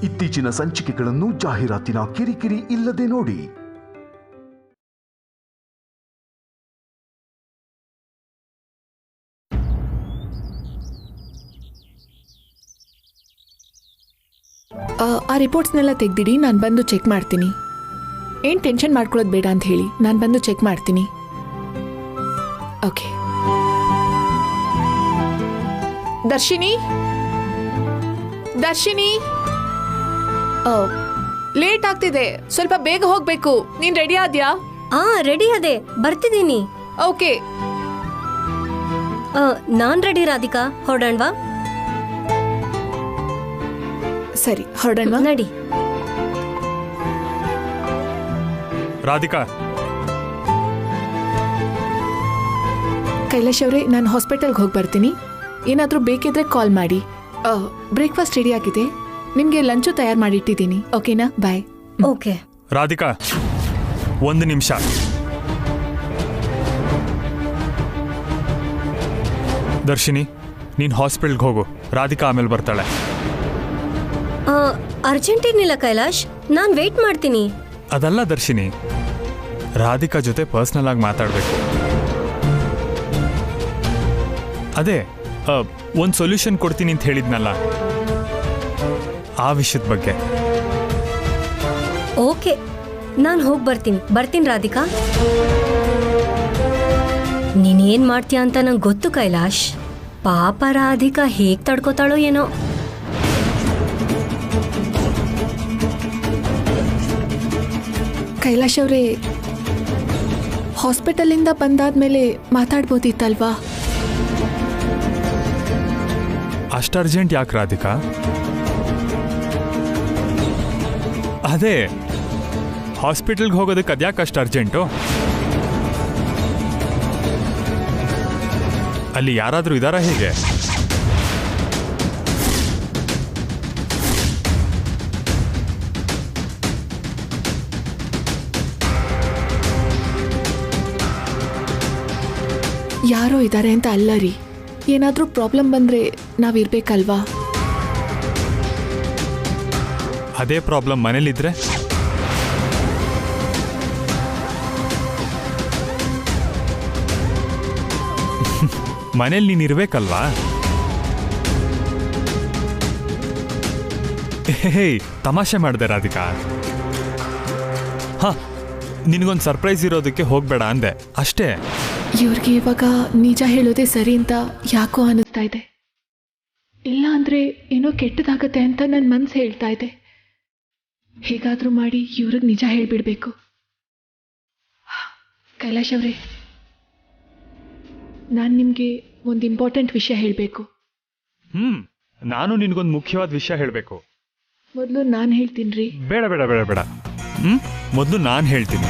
ಇತ್ತೀಚಿನ ಸಂಚಿಕೆಗಳನ್ನು ಜಾಹೀರಾತಿನ ಕಿರಿಕಿರಿ ಇಲ್ಲದೆ ನೋಡಿ. ಆ ರಿಪೋರ್ಟ್ಸ್ನೆಲ್ಲ ತೆಗ್ದಿಡಿ, ನಾನು ಬಂದು ಚೆಕ್ ಮಾಡ್ತೀನಿ. ಏನು ಟೆನ್ಷನ್ ಮಾಡ್ಕೊಳ್ಳೋದು ಬೇಡ ಅಂತ ಹೇಳಿ, ನಾನು ಬಂದು ಚೆಕ್ ಮಾಡ್ತೀನಿ. ಓಕೆ. ದರ್ಶಿನಿ, ದರ್ಶಿನಿ, ಲೇಟ್ ಆಗ್ತಿದೆ, ಸ್ವಲ್ಪ ಬೇಗ ಹೋಗ್ಬೇಕು. ನೀನ್ ರೆಡಿ ಆದ್ಯಾ? ರೆಡಿ ಅದೇ, ಬರ್ತಿದ್ದೀನಿ. ಓಕೆ. ನಾನ್ ರೆಡಿ ರಾಧಿಕಾ, ಹೊರಡೋಣವಾ? ಸರಿ, ಹೊರಡೋಣ. ನಡಿ. ರಾಧಿಕಾ, ಕೈಲಾಶ್ ಅವರೇ, ನಾನು ಹಾಸ್ಪಿಟಲ್ಗೆ ಹೋಗಿ ಬರ್ತೀನಿ. ಏನಾದರೂ ಬೇಕಿದ್ರೆ ಕಾಲ್ ಮಾಡಿ. ಬ್ರೇಕ್ಫಾಸ್ಟ್ ರೆಡಿ ಆಗಿದೆ, ನಿಮಗೆ ಲಂಚು ತಯಾರು ಮಾಡಿಟ್ಟಿದ್ದೀನಿ. ಓಕೆನಾ? ಬಾಯ್. ಓಕೆ. ರಾಧಿಕಾ, ಒಂದು ನಿಮಿಷ. ದರ್ಶಿನಿ, ನೀನು ಹಾಸ್ಪಿಟಲ್ಗೆ ಹೋಗು. ರಾಧಿಕಾ ಆಮೇಲೆ ಬರ್ತಾಳೆ. ಅರ್ಜೆಂಟ್ ಏನಿಲ್ಲ ಕೈಲಾಶ್, ನಾನು ವೇಟ್ ಮಾಡ್ತೀನಿ. ಅದಲ್ಲ ದರ್ಶಿನಿ, ರಾಧಿಕಾ ಜೊತೆ ಪರ್ಸ್ನಲ್ ಆಗಿ ಮಾತಾಡಬೇಕು. ಅದೇ ಒಂದು ಸೊಲ್ಯೂಷನ್ ಕೊಡ್ತೀನಿ ಅಂತ ಹೇಳಿದ್ನಲ್ಲ, ಆ ವಿಷಯದ ಬಗ್ಗೆ. ಓಕೆ, ನಾನು ಹೋಗಿ ಬರ್ತೀನಿ ರಾಧಿಕಾ. ನೀನೇನ್ ಮಾಡ್ತೀಯ ಅಂತ ನಂಗೆ ಗೊತ್ತು ಕೈಲಾಶ್. ಪಾಪ ರಾಧಿಕಾ ಹೇಗ್ ತಡ್ಕೋತಾಳೋ ಏನೋ. ಕೈಲಾಶ್ ಅವರೇ, ಹಾಸ್ಪಿಟಲಿಂದ ಬಂದಾದ್ಮೇಲೆ ಮಾತಾಡ್ಬೋದಿತ್ತಲ್ವಾ? ಅಷ್ಟು ಅರ್ಜೆಂಟ್ ಯಾಕೆ ರಾಧಿಕಾ? ಅದೇ ಹಾಸ್ಪಿಟಲ್ಗೆ ಹೋಗೋದಕ್ಕೆ ಅದ್ಯಾಕೆ ಅಷ್ಟು ಅರ್ಜೆಂಟು? ಅಲ್ಲಿ ಯಾರಾದರೂ ಇದ್ದಾರಾ ಹೇಗೆ? ಯಾರೋ ಇದ್ದಾರೆ ಅಂತ ಅಲ್ಲ ರೀ, ಏನಾದರೂ ಪ್ರಾಬ್ಲಮ್ ಬಂದರೆ ನಾವಿರ್ಬೇಕಲ್ವಾ? ಅದೇ ಪ್ರಾಬ್ಲಮ್ ಮನೇಲಿದ್ರೆ? ಮನೇಲಿ ನೀನು ಇರ್ಬೇಕಲ್ವಾ? ಹೇ, ತಮಾಷೆ ಮಾಡಿದೆ ರಾಧಿಕಾ. ನಿನಗೊಂದು ಸರ್ಪ್ರೈಸ್ ಇರೋದಕ್ಕೆ ಹೋಗ್ಬೇಡ ಅಂದೆ ಅಷ್ಟೇ. ಇವ್ರಿಗೆ ಇವಾಗ ನಿಜ ಹೇಳೋದೇ ಸರಿ ಅಂತ ಯಾಕೋ ಅನ್ನಿಸ್ತಾ ಇದೆ. ಇಲ್ಲ ಅಂದರೆ ಏನೋ ಕೆಟ್ಟದಾಗತ್ತೆ ಅಂತ ನನ್ನ ಮನಸ್ಸು ಹೇಳ್ತಾ ಇದೆ. ಹೇಗಾದರೂ ಮಾಡಿ ಇವ್ರಿಗೆ ನಿಜ ಹೇಳಿಬಿಡ್ಬೇಕು. ಕೈಲಾಶ್ ಅವರೇ, ನಾನು ನಿಮಗೆ ಒಂದು ಇಂಪಾರ್ಟೆಂಟ್ ವಿಷಯ ಹೇಳಬೇಕು. ನಾನು ನಿನಗೊಂದು ಮುಖ್ಯವಾದ ವಿಷಯ ಹೇಳಬೇಕು. ಮೊದಲು ನಾನು ಹೇಳ್ತೀನಿ ರೀ. ಬೇಡ ಬೇಡ ಬೇಡ ಬೇಡ. ಮೊದಲು ನಾನು ಹೇಳ್ತೀನಿ.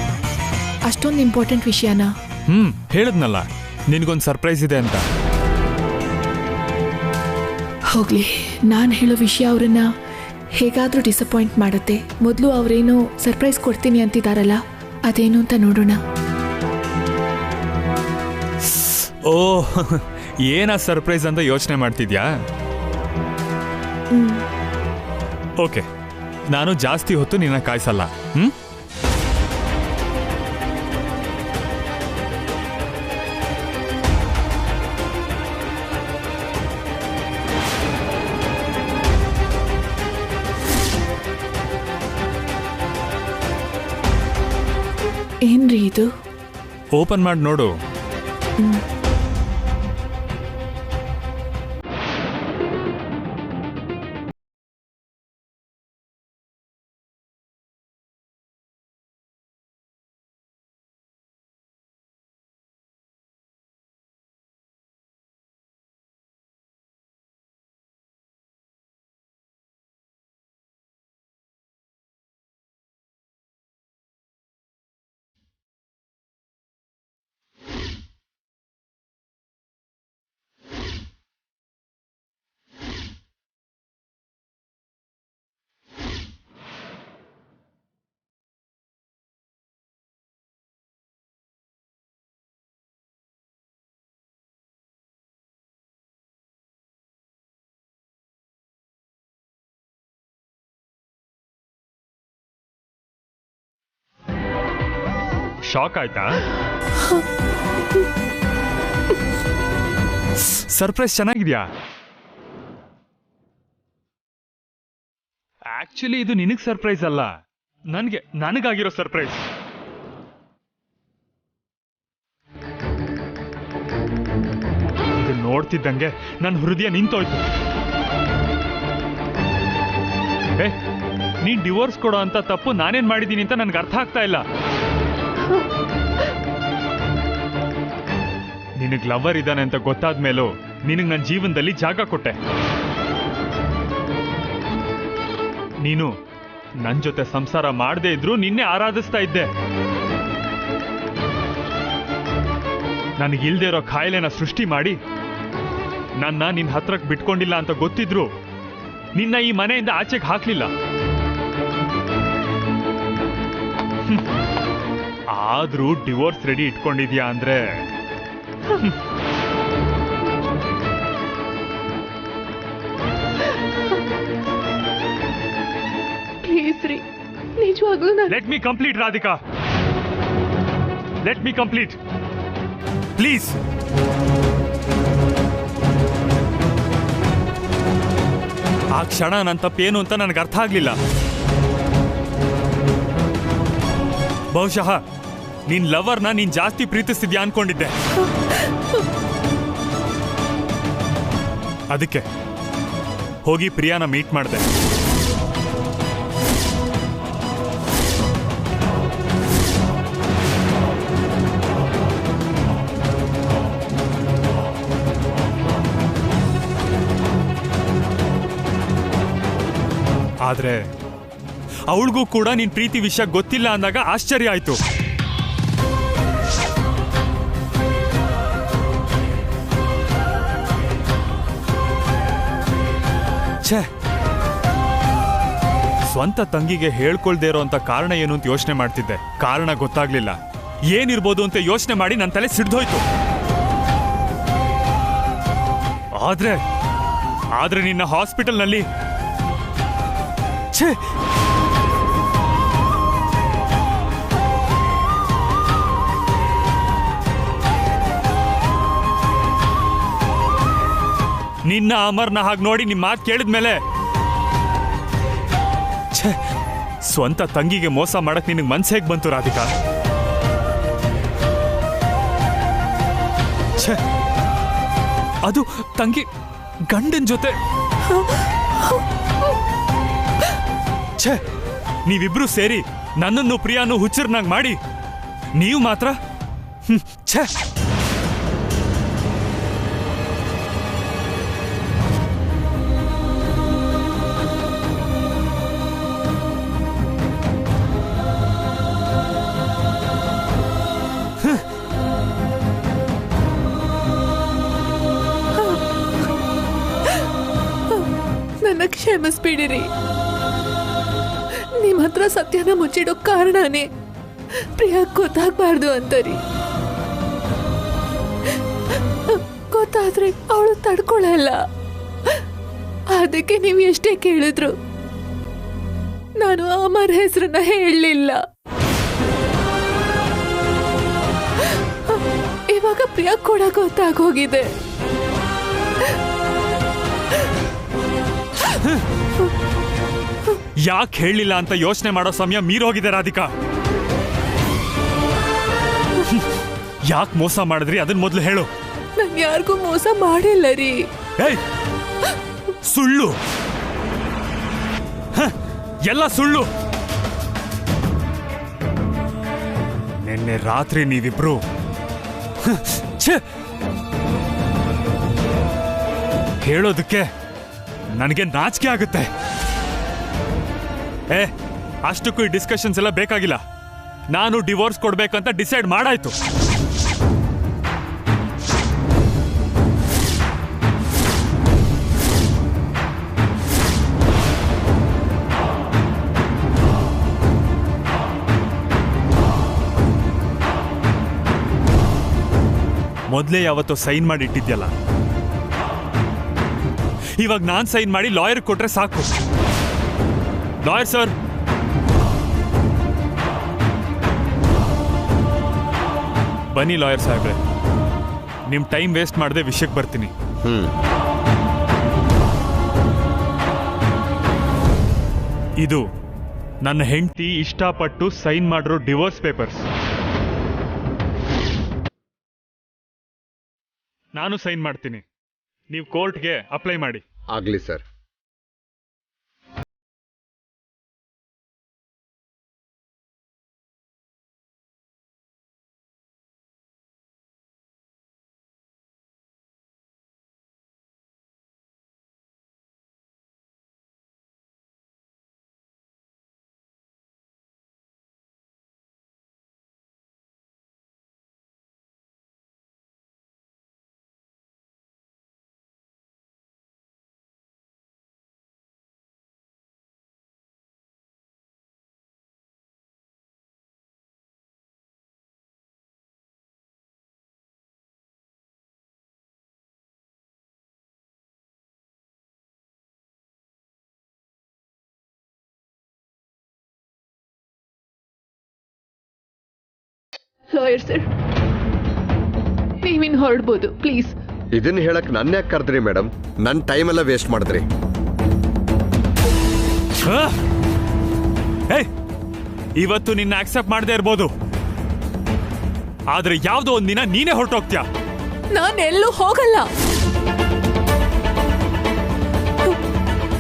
ಅಷ್ಟೊಂದು ಇಂಪಾರ್ಟೆಂಟ್ ವಿಷಯನಾ? ಹೇಳಿದ್ನಲ್ಲ, ನಿನಗೊಂದು ಸರ್ಪ್ರೈಸ್ ಇದೆ ಅಂತ. ಹೋಗ್ಲಿ, ನಾನು ಹೇಳೋ ವಿಷಯ ಅವ್ರನ್ನ ಹೇಗಾದರೂ ಡಿಸಪಾಯಿಂಟ್ ಮಾಡುತ್ತೆ. ಮೊದಲು ಅವರೇನೋ ಸರ್ಪ್ರೈಸ್ ಕೊಡ್ತೀನಿ ಅಂತಿದ್ದಾರಲ್ಲ, ಅದೇನು ಅಂತ ನೋಡೋಣ. ಓ, ಏನಾ ಸರ್ಪ್ರೈಸ್ ಅಂತ ಯೋಚನೆ ಮಾಡ್ತಿದ್ಯಾ? ಓಕೆ, ನಾನು ಜಾಸ್ತಿ ಹೊತ್ತು ನಿನ್ನ ಕಾಯಿಸಲ್ಲ. ಏನ್ರಿ ಇದು? ಓಪನ್ ಮಾಡಿ ನೋಡು. ಶಾಕ್ ಆಯ್ತಾ? ಸರ್ಪ್ರೈಸ್ ಚೆನ್ನಾಗಿದ್ಯಾ? ಆಕ್ಚುಲಿ ಇದು ನಿನಗ್ ಸರ್ಪ್ರೈಸ್ ಅಲ್ಲ, ನನಗಾಗಿರೋ ಸರ್ಪ್ರೈಸ್. ಇದು ನೋಡ್ತಿದ್ದಂಗೆ ನನ್ನ ಹೃದಯ ನಿಂತೋಯ್ತು. ನೀನ್ ಡಿವೋರ್ಸ್ ಕೊಡೋ ಅಂತ ತಪ್ಪು ನಾನೇನ್ ಮಾಡಿದ್ದೀನಿ ಅಂತ ನನ್ಗೆ ಅರ್ಥ ಆಗ್ತಾ ಇಲ್ಲ. ನಿನಗ್ ಲವರ್ ಇದ್ದಾನೆ ಅಂತ ಗೊತ್ತಾದ ಮೇಲೂ ನಿನಗ್ ನನ್ನ ಜೀವನದಲ್ಲಿ ಜಾಗ ಕೊಟ್ಟೆ. ನೀನು ನನ್ನ ಜೊತೆ ಸಂಸಾರ ಮಾಡದೇ ಇದ್ರೂ ನಿನ್ನೆ ಆರಾಧಿಸ್ತಾ ಇದ್ದೆ. ನನಗಿಲ್ದೇ ಇರೋ ಕಾಯಿಲೆನ ಸೃಷ್ಟಿ ಮಾಡಿ ನನ್ನ ನಿನ್ನ ಹತ್ರಕ್ಕೆ ಬಿಟ್ಕೊಂಡಿಲ್ಲ ಅಂತ ಗೊತ್ತಿದ್ರು ನಿನ್ನ ಈ ಮನೆಯಿಂದ ಆಚೆಗೆ ಹಾಕ್ಲಿಲ್ಲ. ಆದ್ರೂ ಡಿವೋರ್ಸ್ ರೆಡಿ ಇಟ್ಕೊಂಡಿದ್ಯಾ ಅಂದ್ರೆ ಪ್ಲೀಸ್ ರೀ, ನಿಜವಾಗ್ಲೂ let me complete Radhika, let me complete please. ಆ ಕ್ಷಣ ನನ್ನ ತಪ್ಪೇನು ಅಂತ ನನಗೆ ಅರ್ಥ ಆಗ್ಲಿಲ್ಲ. ಬಹುಶಃ ನಿನ್ ಲವರ್ನ ನೀನ್ ಜಾಸ್ತಿ ಪ್ರೀತಿಸ್ತಿದ್ಯಾ ಅನ್ಕೊಂಡಿದ್ದೆ. ಅದಕ್ಕೆ ಹೋಗಿ ಪ್ರಿಯಾನ ಮೀಟ್ ಮಾಡಿದೆ. ಆದ್ರೆ ಅವಳಿಗೂ ಕೂಡ ನಿನ್ ಪ್ರೀತಿ ವಿಷಯ ಗೊತ್ತಿಲ್ಲ ಅಂದಾಗ ಆಶ್ಚರ್ಯ ಆಯ್ತು. ಛೇ, ಸ್ವಂತ ತಂಗಿಗೆ ಹೇಳ್ಕೊಳ್ದೇ ಇರೋಂತ ಕಾರಣ ಏನು ಅಂತ ಯೋಚನೆ ಮಾಡ್ತಿದ್ದೆ. ಕಾರಣ ಗೊತ್ತಾಗ್ಲಿಲ್ಲ. ಏನಿರ್ಬೋದು ಅಂತ ಯೋಚನೆ ಮಾಡಿ ನನ್ನ ತಲೆ ಸಿಡ್ದೋಯ್ತು. ಆದ್ರೆ ನಿನ್ನ ಹಾಸ್ಪಿಟಲ್ನಲ್ಲಿ ನಿನ್ನ ಅಮರ್ನ ಹಾಗೆ ನೋಡಿ ನಿಮ್ಮ ಮಾತು ಕೇಳಿದ್ಮೇಲೆ ಸ್ವಂತ ತಂಗಿಗೆ ಮೋಸ ಮಾಡಕ್ ನಿನಗೆ ಮನ್ಸು ಹೇಗೆ ಬಂತು ರಾಧಿಕಾ? ಅದು ತಂಗಿ ಗಂಡನ ಜೊತೆ. ನೀವಿಬ್ರು ಸೇರಿ ನನ್ನನ್ನು ಪ್ರಿಯಾನು ಹುಚ್ಚರ್ನಾಗ್ ಮಾಡಿ ನೀವು ಮಾತ್ರ ಛೇ. ನನ್ನ ಕ್ಷಮಿಸ್ಬಿಡಿರಿ. ನಿಮ್ಮ ಹತ್ರ ಸತ್ಯನ ಮುಚ್ಚಿಡೋ ಕಾರಣನೇ ಪ್ರಿಯಾ ಗೊತ್ತಾಗಬಾರ್ದು ಅಂತರಿ. ಗೊತ್ತಾದ್ರೆ ಅವಳು ತಡ್ಕೊಳ್ಳಲ್ಲ. ಅದಕ್ಕೆ ನೀವು ಎಷ್ಟೇ ಕೇಳಿದ್ರು ನಾನು ಅಮರ್ ಹೆಸರನ್ನ ಹೇಳಲಿಲ್ಲ. ಇವಾಗ ಪ್ರಿಯಾ ಕೂಡ ಗೊತ್ತಾಗೋಗಿದೆ. ಯಾಕೆ ಹೇಳಿಲ್ಲ ಅಂತ ಯೋಚನೆ ಮಾಡೋ ಸಮಯ ಮೀರೋಗಿದೆ ರಾಧಿಕಾ. ಯಾಕೆ ಮೋಸ ಮಾಡಿದ್ರಿ ಅದನ್ನ ಮೊದಲು ಹೇಳು. ನಾನು ಯಾರಿಗೂ ಮೋಸ ಮಾಡಿಲ್ಲ ರೀ. ಸುಳ್ಳು, ಎಲ್ಲ ಸುಳ್ಳು. ನಿನ್ನೆ ರಾತ್ರಿ ನೀವಿಬ್ರು ಹೇಳೋದಕ್ಕೆ ನನಗೆ ನಾಚಿಕೆ ಆಗುತ್ತೆ. ಅಷ್ಟಕ್ಕೂ ಈ ಡಿಸ್ಕಷನ್ಸ್ ಎಲ್ಲ ಬೇಕಾಗಿಲ್ಲ. ನಾನು ಡಿವೋರ್ಸ್ ಕೊಡ್ಬೇಕಂತ ಡಿಸೈಡ್ ಮಾಡಾಯ್ತು. ಮೊದಲೇ ಯಾವತ್ತೋ ಸೈನ್ ಮಾಡಿ ಇಟ್ಟಿದ್ಯಲ್ಲ, ಇವಾಗ ನಾನು ಸೈನ್ ಮಾಡಿ ಲಾಯರ್ ಕೊಟ್ರೆ ಸಾಕು. ಲಾಯರ್ ಸರ್, ಬನ್ನಿ ಲಾಯರ್ ಸಾಹೇಬ್ರೆ, ನಿಮ್ಮ ಟೈಮ್ ವೇಸ್ಟ್ ಮಾಡದೆ ವಿಷಯಕ್ಕೆ ಬರ್ತೀನಿ. ಇದು ನನ್ನ ಹೆಂಡತಿ ಇಷ್ಟಪಟ್ಟು ಸೈನ್ ಮಾಡಿರೋ ಡಿವೋರ್ಸ್ ಪೇಪರ್ಸ್. ನಾನು ಸೈನ್ ಮಾಡ್ತೀನಿ, ನೀವು ಕೋರ್ಟ್ಗೆ ಅಪ್ಲೈ ಮಾಡಿ. ಆಗ್ಲಿ ಸರ್. ಲಾಯರ್ ಸರ್, ನೀವಿನ್ ಹೊರಡ್ಬೋದು ಪ್ಲೀಸ್. ಇದನ್ನ ಹೇಳಕ್ ನನ್ನ ಯಾಕೆ ಕರೆದ್ರಿ ಮೇಡಮ್? ನನ್ನ ಟೈಮ್ ಎಲ್ಲ ವೇಸ್ಟ್ ಮಾಡಿದ್ರಿ. ಇವತ್ತು ನಿನ್ನ ಆಕ್ಸೆಪ್ಟ್ ಮಾಡದೇ ಇರ್ಬೋದು, ಆದ್ರೆ ಯಾವ್ದೋ ಒಂದಿನ ನೀನೇ ಹೊರಟೋಗ್ತೀಯ. ನಾನೆಲ್ಲೂ ಹೋಗಲ್ಲ.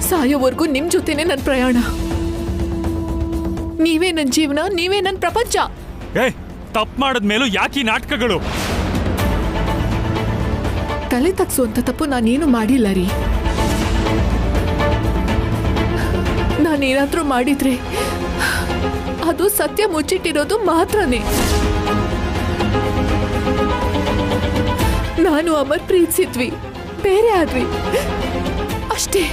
ಸಾಯೋವರೆಗೂ ನಿಮ್ ಜೊತೆನೆ ನನ್ನ ಪ್ರಯಾಣ. ನೀವೇ ನನ್ನ ಜೀವನ, ನೀವೇ ನನ್ನ ಪ್ರಪಂಚ. ತಪ್ಪು ಮಾಡಿದ್ಮೇಲೂ ಯಾಕೆ ಈ ನಾಟಕಗಳು? ತಲೆ ತಗ್ಸುವಂತ ತಪ್ಪು ನಾನೇನು ಮಾಡಿಲ್ಲ ರೀ. ನಾನೇನಾದ್ರೂ ಮಾಡಿದ್ರೆ ಅದು ಸತ್ಯ ಮುಚ್ಚಿಟ್ಟಿರೋದು ಮಾತ್ರನೇ. ನಾನು ಅಮರ್ ಪ್ರೀತಿಸಿದ್ವಿ, ಬೇರೆ ಆದ್ವಿ ಅಷ್ಟೇ.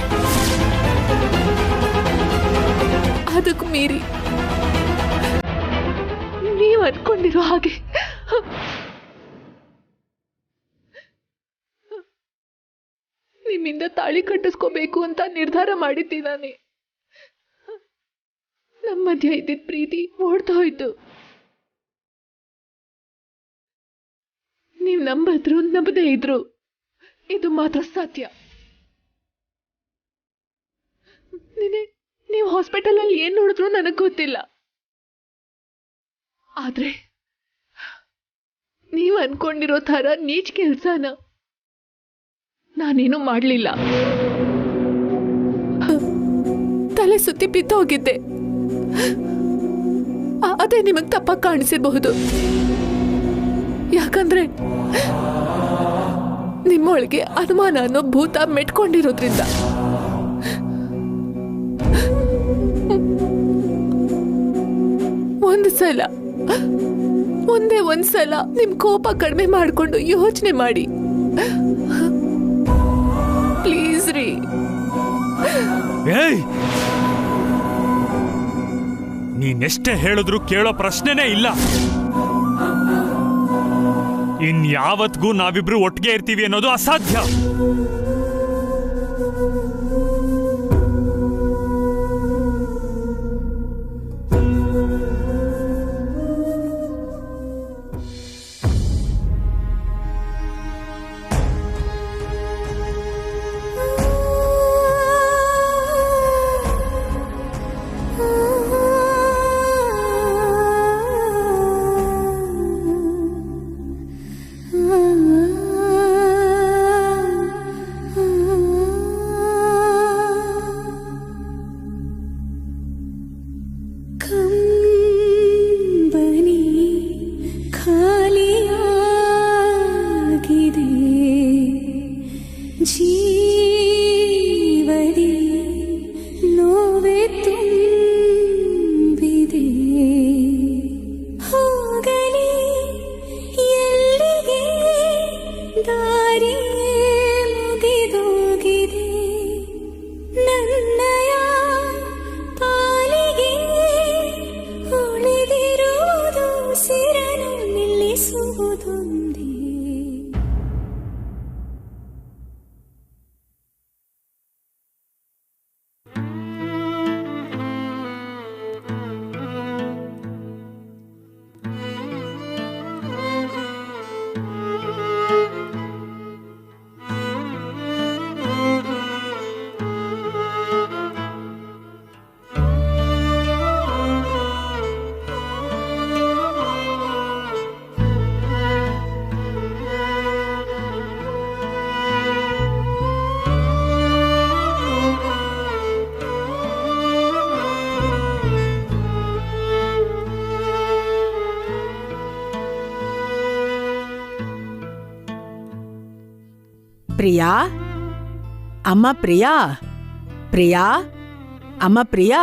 ಅದಕ್ಕೂ ಮೀರಿ ನೀವು ಅನ್ಕೊಂಡಿರೋ ಹಾಗೆ ನಿಮ್ಮಿಂದ ತಾಳಿ ಕಟ್ಟಿಸ್ಕೋಬೇಕು ಅಂತ ನಿರ್ಧಾರ ಮಾಡಿದ್ದೀನಿ. ನಮ್ಮ ಮಧ್ಯ ಇದ್ದಿದ್ದ ಪ್ರೀತಿ ಓಡ್ತಾ ಹೋಯ್ತು. ನೀವು ನಂಬಿದ್ರು ನಂಬದೇ ಇದ್ರು ಇದು ಮಾತ್ರ ಸತ್ಯ. ನೀವು ಹಾಸ್ಪಿಟಲ್ ಅಲ್ಲಿ ಏನ್ ನೋಡಿದ್ರು ನನಗ್ ಗೊತ್ತಿಲ್ಲ, ಆದ್ರೆ ನೀವು ಅನ್ಕೊಂಡಿರೋ ಥರ ನೀಚ್ ಕೆಲ್ಸನ ನಾನೇನು ಮಾಡ್ಲಿಲ್ಲ. ತಲೆ ಸುತ್ತಿ ಬಿದ್ದೋಗಿದ್ದೆ, ಅದೇ ನಿಮಗ್ ತಪ್ಪಾಗಿ ಕಾಣಿಸಿರಬಹುದು. ಯಾಕಂದ್ರೆ ನಿಮ್ಮೊಳಗೆ ಅನುಮಾನ ಅನ್ನೋ ಭೂತ ಮೆಟ್ಕೊಂಡಿರೋದ್ರಿಂದ. ಒಂದೇ ಒಂದ್ಸಲ ನಿಮ್ ಕೋಪ ಕಡಿಮೆ ಮಾಡ್ಕೊಂಡು ಯೋಚನೆ ಮಾಡಿ ಪ್ಲೀಸ್ ರೀ. ನೀನೆಷ್ಟೇ ಹೇಳಿದ್ರು ಕೇಳೋ ಪ್ರಶ್ನೆನೇ ಇಲ್ಲ. ಇನ್ಯಾವತ್ಗೂ ನಾವಿಬ್ರು ಒಟ್ಟಿಗೆ ಇರ್ತೀವಿ ಅನ್ನೋದು ಅಸಾಧ್ಯ. ಪ್ರಿಯಾ, ಅಮ್ಮ ಪ್ರಿಯಾ, ಪ್ರಿಯಾ, ಅಮ್ಮ ಪ್ರಿಯಾ.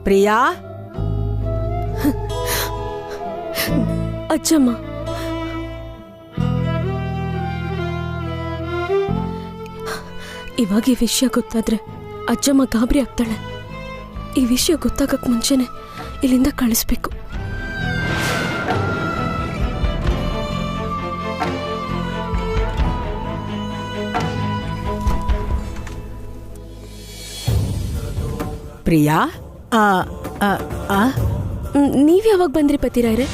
ಪ್ರಿಯಾ, ಅಜ್ಜಮ್ಮ, ಇವಾಗ ಈ ವಿಷಯ ಗೊತ್ತಾದ್ರೆ ಅಜ್ಜಮ್ಮ ಗಾಬರಿ ಆಗ್ತಾಳೆ. ಈ ವಿಷಯ ಗೊತ್ತಾಗಕ್ ಮುಂಚೆನೆ ಇಲ್ಲಿಂದ ಕಳಿಸ್ಬೇಕು. ಪ್ರಿಯಾ, ನೀವ್ ಯಾವಾಗ ಬಂದ್ರಿ ಪತಿರಾಯ್ರೆ?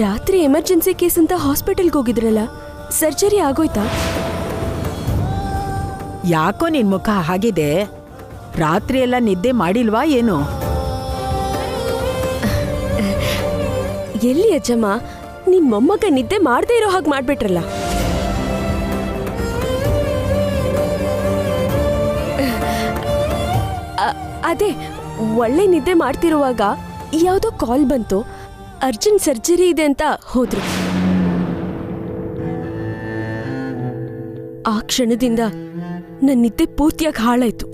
ರಾತ್ರಿ ಎಮರ್ಜೆನ್ಸಿ ಕೇಸ್ ಅಂತ ಹಾಸ್ಪಿಟಲ್ಗೆ ಹೋಗಿದ್ರಲ್ಲ, ಸರ್ಜರಿ ಆಗೋಯ್ತಾ? ಯಾಕೋ ನಿನ್ ಮುಖ ಹಾಗಿದೆ? ರಾತ್ರಿ ಎಲ್ಲ ನಿದ್ದೆ ಮಾಡಿಲ್ವಾ ಏನು? ಎಲ್ಲಿ ಅಜ್ಜಮ್ಮ, ನಿಮ್ ಮೊಮ್ಮಗ ನಿದ್ದೆ ಮಾಡದೇ ಇರೋ ಹಾಗೆ ಮಾಡ್ಬಿಟ್ರಲ್ಲ. ಅದೇ ಒಳ್ಳೆ ನಿದ್ದೆ ಮಾಡ್ತಿರುವಾಗ ಯಾವುದೋ ಕಾಲ್ ಬಂತು, ಅರ್ಜೆಂಟ್ ಸರ್ಜರಿ ಇದೆ ಅಂತ ಹೋದ್ರು. ಆ ಕ್ಷಣದಿಂದ ನನ್ನ ನಿದ್ದೆ ಪೂರ್ತಿಯಾಗಿ ಹಾಳಾಯ್ತು.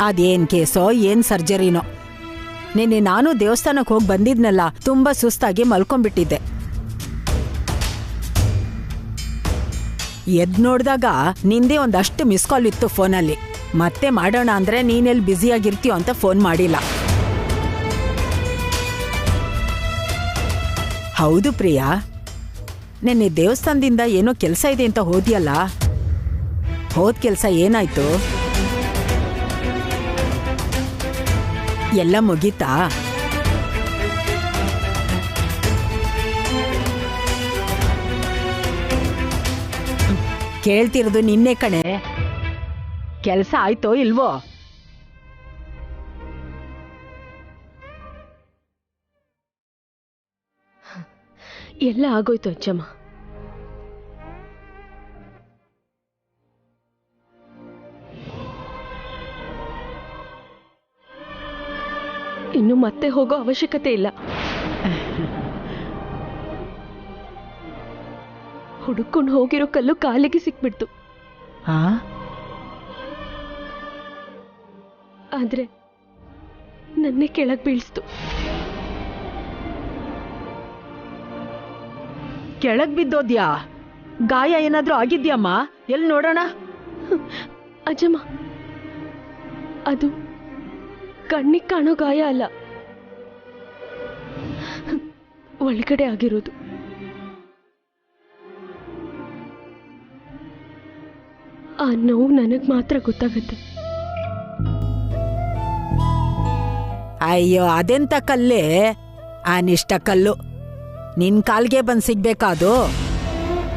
ಅದೇನ್ ಕೇಸೋ ಏನ್ ಸರ್ಜರಿನೋ. ನಿನ್ನೆ ನಾನು ದೇವಸ್ಥಾನಕ್ಕೆ ಹೋಗಿ ಬಂದಿದ್ನಲ್ಲ, ತುಂಬಾ ಸುಸ್ತಾಗಿ ಮಲ್ಕೊಂಡ್ಬಿಟ್ಟಿದ್ದೆ. ಎದ್ ನೋಡ್ದಾಗ ನಿಂದೇ ಒಂದಷ್ಟು ಮಿಸ್ ಕಾಲ್ ಇತ್ತು ಫೋನಲ್ಲಿ. ಮತ್ತೆ ಮಾಡೋಣ ಅಂದ್ರೆ ನೀನೆಲ್ಲಿ ಬ್ಯುಸಿಯಾಗಿರ್ತೀಯೋ ಅಂತ ಫೋನ್ ಮಾಡಿಲ್ಲ. ಹೌದು ಪ್ರಿಯಾ, ನಿನ್ನೆ ದೇವಸ್ಥಾನದಿಂದ ಏನೋ ಕೆಲಸ ಇದೆ ಅಂತ ಹೋದ್ಯಲ್ಲ, ಹೋದ್ ಕೆಲಸ ಏನಾಯ್ತು? ಎಲ್ಲ ಮುಗೀತಾ? ಕೇಳ್ತಿರೋದು ನಿನ್ನೆ ಕಣೆ. ಕೆಲಸ ಆಯ್ತೋ ಇಲ್ವೋ? ಎಲ್ಲ ಆಗೋಯ್ತು ಅಜ್ಜಮ್ಮ. ಇನ್ನು ಮತ್ತೆ ಹೋಗೋ ಅವಶ್ಯಕತೆ ಇಲ್ಲ. ಹುಡುಕೊಂಡು ಹೋಗಿರೋ ಕಲ್ಲು ಕಾಲಿಗೆ ಸಿಕ್ಬಿಡ್ತು. ಆದ್ರೆ ನನ್ನೇ ಕೆಳಗ್ ಬೀಳ್ಸ್ತು. ಕೆಳಗ್ ಬಿದ್ದೋದ್ಯಾ? ಗಾಯ ಏನಾದ್ರೂ ಆಗಿದ್ಯಮ್ಮ? ಎಲ್ಲಿ ನೋಡೋಣ. ಅಜ್ಜಮ್ಮ, ಅದು ಕಣ್ಣಿಗೆ ಕಾಣೋ ಗಾಯ ಅಲ್ಲ, ಒಳಗಡೆ ಆಗಿರೋದು. ಆ ನೋವು ನನಗ್ ಮಾತ್ರ ಗೊತ್ತಾಗತ್ತೆ. ಅಯ್ಯೋ, ಅದೆಂತ ಕಲ್ಲೇ? ಅನಿಷ್ಟ ಕಲ್ಲು. ನಿನ್ ಕಾಲ್ಗೆ ಬಂದ್ ಸಿಗ್ಬೇಕಾದು?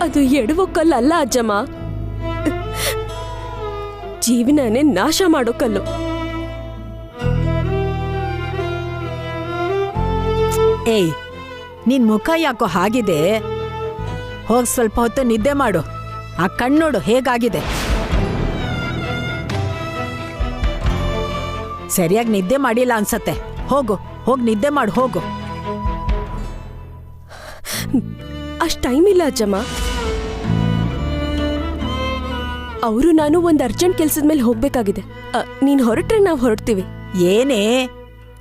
ಅದು ಎಡವೋ ಕಲ್ಲಲ್ಲ ಅಜ್ಜಮ್ಮ, ಜೀವನನೇ ನಾಶ ಮಾಡೋ ಕಲ್ಲು. ಏಯ್, ನಿನ್ ಮುಖ ಯಾಕೋ ಹಾಗಿದೆ? ಹೋಗ್ ಸ್ವಲ್ಪ ಹೊತ್ತು ನಿದ್ದೆ ಮಾಡು. ಆ ಕಣ್ಣೋಡು ಹೇಗಾಗಿದೆ. ಸರಿಯಾಗಿ ನಿದ್ದೆ ಮಾಡಿಲ್ಲ ಅನ್ಸತ್ತೆ. ಹೋಗ್ ನಿದ್ದೆ ಮಾಡು, ಹೋಗು. ಅಷ್ಟ್ ಟೈಮ್ ಇಲ್ಲ ಅಜ್ಜಮ್ಮ. ಅವರು ನಾನು ಒಂದ್ ಅರ್ಜೆಂಟ್ ಕೆಲ್ಸದ ಮೇಲೆ ಹೋಗ್ಬೇಕಾಗಿದೆ. ನೀನ್ ಹೊರಟ್ರೆ ನಾವ್ ಹೊರಡ್ತೀವಿ. ಏನೇ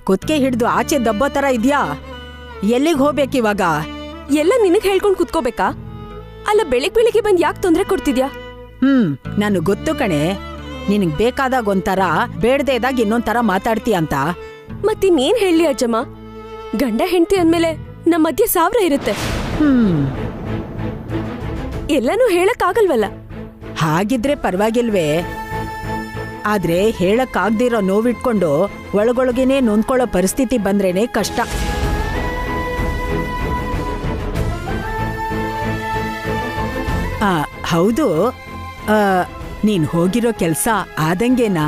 ಕುತ್ಕೆ ಹಿಡ್ದು ಆಚೆ ದಬ್ಬೋ ತರ ಇದ್ಯಾ? ಎಲ್ಲಿಗೆ ಹೋಗ್ಬೇಕಿವಾಗ? ಎಲ್ಲ ನಿನಗ್ ಹೇಳ್ಕೊಂಡ್ ಕುತ್ಕೋಬೇಕಾ? ಅಲ್ಲ, ಬೆಳಿಗ್ಗೆ ಬಂದ್ ಯಾಕೆ ತೊಂದ್ರೆ ಕೊಡ್ತಿದ್ಯಾ? ನಾನು ಗೊತ್ತು ಕಣೆ, ನಿನಗ್ ಬೇಕಾದಾಗ ಒಂಥರ, ಬೇಡದೇ ಇದ್ದಾಗ ಇನ್ನೊಂಥರ ಮಾತಾಡ್ತೀಯ ಅಂತ. ಮತ್ತಿನ್ನೇನ್ ಹೇಳಿ ಅಜ್ಜಮ್ಮ, ಗಂಡ ಹೆಂಡತಿ ಅಂದ್ಮೇಲೆ ನಮ್ಮ ಮಧ್ಯೆ 1000 ಇರುತ್ತೆ. ಎಲ್ಲನೂ ಹೇಳಕ್ ಆಗಲ್ವಲ್ಲ. ಹಾಗಿದ್ರೆ ಪರವಾಗಿಲ್ವೇ? ಆದ್ರೆ ಹೇಳಕ್ಕಾಗ್ದಿರೋ ನೋವಿಟ್ಕೊಂಡು ಒಳಗೊಳಗೇನೆ ನೊಂದ್ಕೊಳ್ಳೋ ಪರಿಸ್ಥಿತಿ ಬಂದ್ರೇನೆ ಕಷ್ಟ. ಹೌದು, ನೀನ್ ಹೋಗಿರೋ ಕೆಲ್ಸ ಆದಂಗೆನಾ?